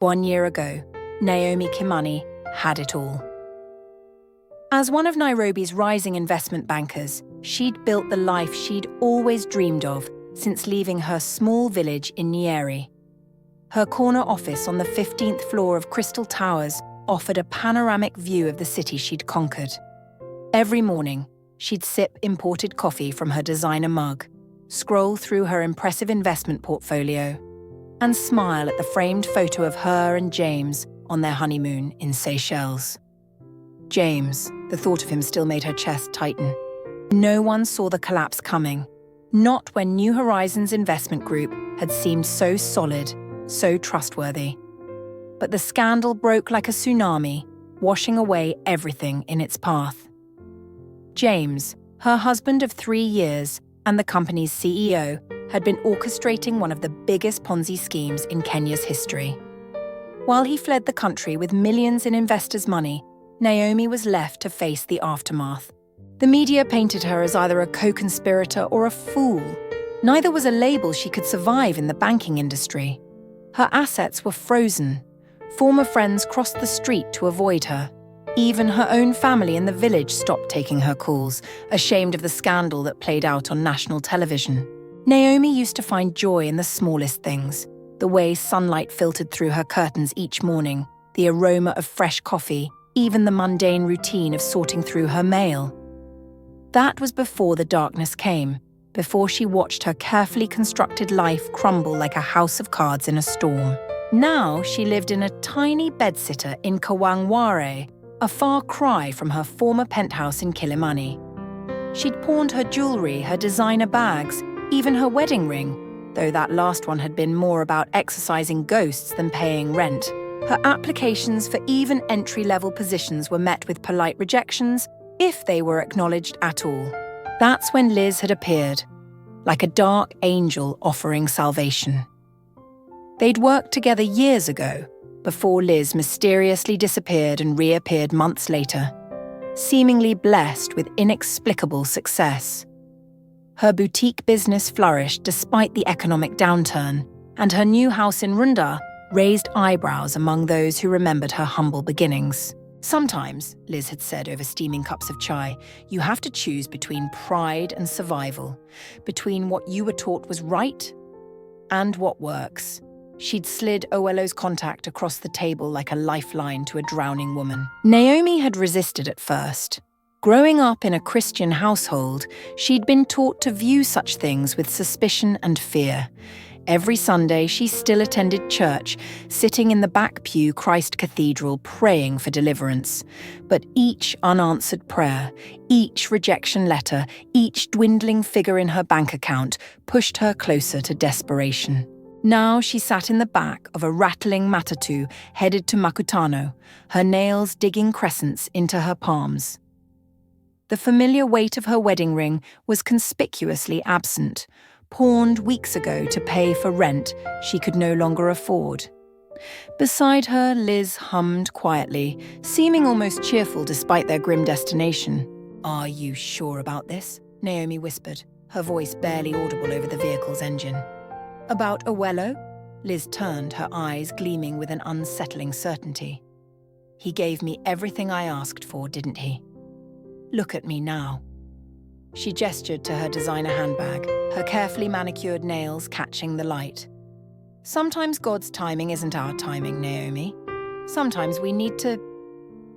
1 year ago, Naomi Kimani had it all. As one of Nairobi's rising investment bankers, she'd built the life she'd always dreamed of since leaving her small village in Nyeri. Her corner office on the 15th floor of Crystal Towers offered a panoramic view of the city she'd conquered. Every morning, she'd sip imported coffee from her designer mug, scroll through her impressive investment portfolio, and smile at the framed photo of her and James on their honeymoon in Seychelles. James, the thought of him still made her chest tighten. No one saw the collapse coming, not when New Horizons Investment Group had seemed so solid, so trustworthy. But the scandal broke like a tsunami, washing away everything in its path. James, her husband of 3 years and the company's CEO, had been orchestrating one of the biggest Ponzi schemes in Kenya's history. While he fled the country with millions in investors' money, Naomi was left to face the aftermath. The media painted her as either a co-conspirator or a fool. Neither was a label she could survive in the banking industry. Her assets were frozen. Former friends crossed the street to avoid her. Even her own family in the village stopped taking her calls, ashamed of the scandal that played out on national television. Naomi used to find joy in the smallest things, the way sunlight filtered through her curtains each morning, the aroma of fresh coffee, even the mundane routine of sorting through her mail. That was before the darkness came, before she watched her carefully constructed life crumble like a house of cards in a storm. Now she lived in a tiny bedsitter in Kawangware, a far cry from her former penthouse in Kilimani. She'd pawned her jewelry, her designer bags, even her wedding ring, though that last one had been more about exorcising ghosts than paying rent. Her applications for even entry-level positions were met with polite rejections, if they were acknowledged at all. That's when Liz had appeared, like a dark angel offering salvation. They'd worked together years ago, before Liz mysteriously disappeared and reappeared months later, seemingly blessed with inexplicable success. Her boutique business flourished despite the economic downturn, and her new house in Runda raised eyebrows among those who remembered her humble beginnings. Sometimes, Liz had said over steaming cups of chai, you have to choose between pride and survival, between what you were taught was right and what works. She'd slid Owelo's contact across the table like a lifeline to a drowning woman. Naomi had resisted at first. Growing up in a Christian household, she'd been taught to view such things with suspicion and fear. Every Sunday, she still attended church, sitting in the back pew Christ Cathedral praying for deliverance. But each unanswered prayer, each rejection letter, each dwindling figure in her bank account pushed her closer to desperation. Now she sat in the back of a rattling matatu headed to Makutano, her nails digging crescents into her palms. The familiar weight of her wedding ring was conspicuously absent, pawned weeks ago to pay for rent she could no longer afford. Beside her, Liz hummed quietly, seeming almost cheerful despite their grim destination. "Are you sure about this?" Naomi whispered, her voice barely audible over the vehicle's engine. "About Owelo?" Liz turned, her eyes gleaming with an unsettling certainty. "He gave me everything I asked for, didn't he? Look at me now." She gestured to her designer handbag, her carefully manicured nails catching the light. "Sometimes God's timing isn't our timing, Naomi. Sometimes we need to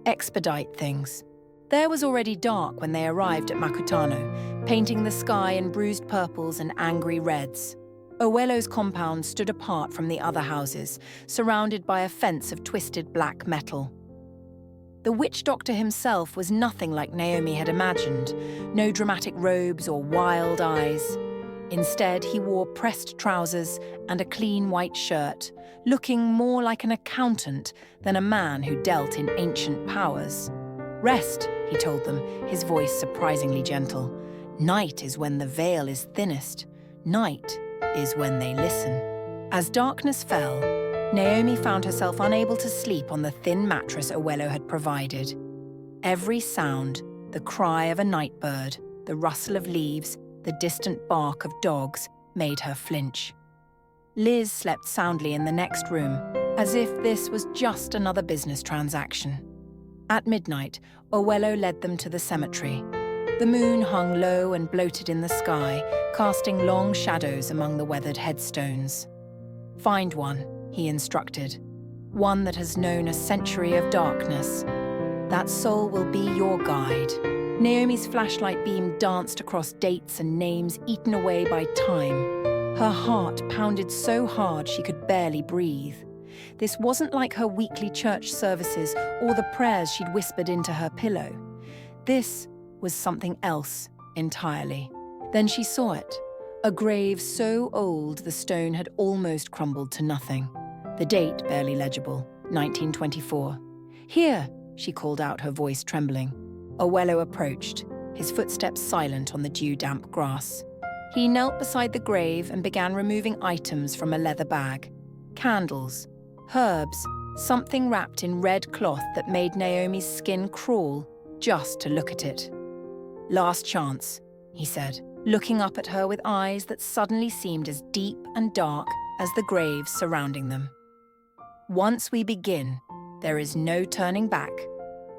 expedite things." There was already dark when they arrived at Makutano, painting the sky in bruised purples and angry reds. Owelo's compound stood apart from the other houses, surrounded by a fence of twisted black metal. The witchdoctor himself was nothing like Naomi had imagined, no dramatic robes or wild eyes. Instead, he wore pressed trousers and a clean white shirt, looking more like an accountant than a man who dealt in ancient powers. "Rest," he told them, his voice surprisingly gentle. "Night is when the veil is thinnest. Night is when they listen." As darkness fell, Naomi found herself unable to sleep on the thin mattress Owelo had provided. Every sound, the cry of a night bird, the rustle of leaves, the distant bark of dogs, made her flinch. Liz slept soundly in the next room, as if this was just another business transaction. At midnight, Owelo led them to the cemetery. The moon hung low and bloated in the sky, casting long shadows among the weathered headstones. "Find one," he instructed. "One that has known a century of darkness. That soul will be your guide." Naomi's flashlight beam danced across dates and names eaten away by time. Her heart pounded so hard she could barely breathe. This wasn't like her weekly church services or the prayers she'd whispered into her pillow. This was something else entirely. Then she saw it, a grave so old the stone had almost crumbled to nothing. The date barely legible, 1924. "Here," she called out, her voice trembling. Owelo approached, his footsteps silent on the dew-damp grass. He knelt beside the grave and began removing items from a leather bag. Candles, herbs, something wrapped in red cloth that made Naomi's skin crawl just to look at it. "Last chance," he said, looking up at her with eyes that suddenly seemed as deep and dark as the graves surrounding them. "Once we begin, there is no turning back.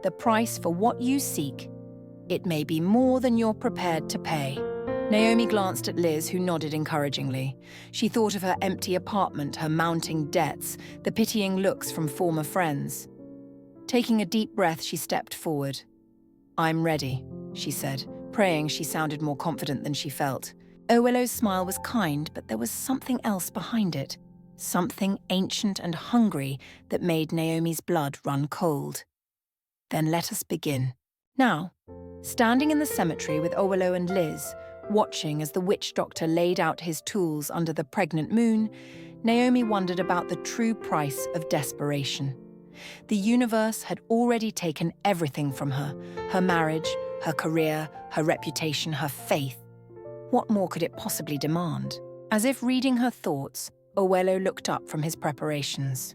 The price for what you seek, it may be more than you're prepared to pay." Naomi glanced at Liz, who nodded encouragingly. She thought of her empty apartment, her mounting debts, the pitying looks from former friends. Taking a deep breath, she stepped forward. "I'm ready," she said, praying she sounded more confident than she felt. Owelo's smile was kind, but there was something else behind it. Something ancient and hungry that made Naomi's blood run cold. "Then let us begin." Now, standing in the cemetery with Owelo and Liz, watching as the witch-doctor laid out his tools under the pregnant moon, Naomi wondered about the true price of desperation. The universe had already taken everything from her: her marriage, her career, her reputation, her faith. What more could it possibly demand? As if reading her thoughts, Owelo looked up from his preparations.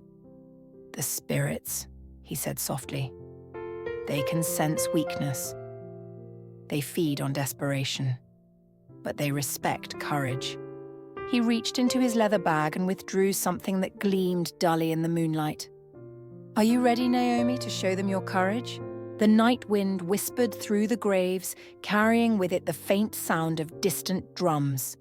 "The spirits," he said softly. "They can sense weakness. They feed on desperation. But they respect courage." He reached into his leather bag and withdrew something that gleamed dully in the moonlight. "Are you ready, Naomi, to show them your courage?" The night wind whispered through the graves, carrying with it the faint sound of distant drums.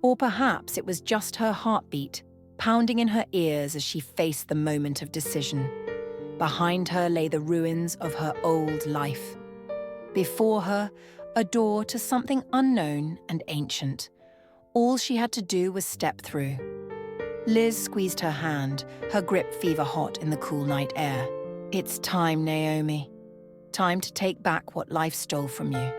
Or perhaps it was just her heartbeat, pounding in her ears as she faced the moment of decision. Behind her lay the ruins of her old life. Before her, a door to something unknown and ancient. All she had to do was step through. Liz squeezed her hand, her grip fever-hot in the cool night air. "It's time, Naomi. Time to take back what life stole from you."